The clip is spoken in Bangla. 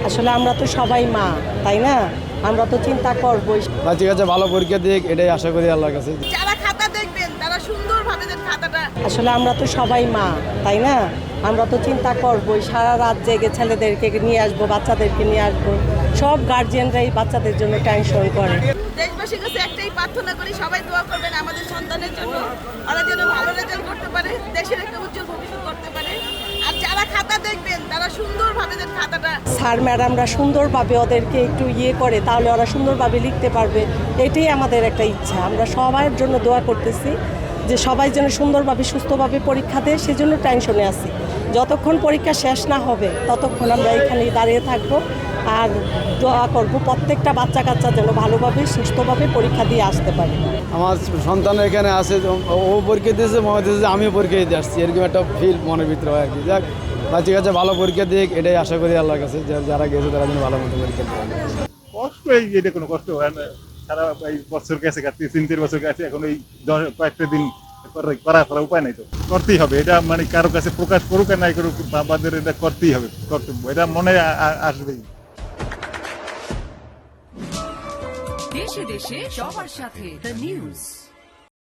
আসলে আমরা তো সবাই মা, তাই না? আমরা তো চিন্তা করবোই। ঠিক আছে, ভালো পরীক্ষা দিক এটাই আশা করি আল্লাহর কাছে। যারা খাতা দেখবেন তারা সুন্দরভাবে যেন খাতাটা। আসলে আমরা তো সবাই মা, তাই না? আমরা তো চিন্তা করবোই, সারা রাত জেগে ছেলেদেরকে নিয়ে আসবো, বাচ্চাদেরকে নিয়ে আসবো। সব গার্জিয়ানরাই বাচ্চাদের জন্য টেনশন করে। দেশবাসীর কাছে একটাই প্রার্থনা করি, সবাই দোয়া করবেন আমাদের সন্তানের জন্য, ওরা যেন ভালো রেজাল্ট করতে পারে, দেশের একটা উজ্জ্বল ভবিষ্যৎ করতে পারে। আর যারা খাতা দেখবেন তারা সুন্দরভাবে যেন খাতাটা। স্যার ম্যাডামরা সুন্দরভাবে ওদেরকে একটু করে, তাহলে ওরা সুন্দরভাবে লিখতে পারবে। এটাই আমাদের একটা ইচ্ছা। আমরা সবার জন্য দোয়া করতেছি যে সবাই যেন সুন্দরভাবে সুস্থভাবে পরীক্ষা দেয়, সেজন্য টেনশনে আছি। যতক্ষণ পরীক্ষা শেষ না হবে ততক্ষণ আমরা এখানেই দাঁড়িয়ে থাকবো আর দোয়া করবো প্রত্যেকটা বাচ্চা কাচ্চা যেন ভালোভাবে সুস্থভাবে পরীক্ষা দিয়ে আসতে পারে। আমার সন্তান এখানে আছে, ও পরীক্ষা দিয়েছে, মনে হচ্ছে যে আমিও পরীক্ষা দিতে আসছি, এরকম একটা ফিল মনের ভিতরে হয় আর কি। যাক, ঠিক আছে, ভালো পরীক্ষা দিক এটাই আশা করি আল্লাহর কাছে, যারা গেছে তারা যেন ভালো মতো পরীক্ষা দেয়। কষ্ট এটা কোনো কষ্ট হয় না। সারা এই বছর গেছে, 3-4 বছর গেছে, এখন এই কয়েকটা দিন করা উপায় নাই, তো করতেই হবে। এটা মানে কারো কাছে প্রকাশ করুক আর নাই করুক, আমাদের এটা করতেই হবে, কর্তব্য, এটা মনে আসবেই। দেশে দেশে সবার সাথে দ্য নিউজ।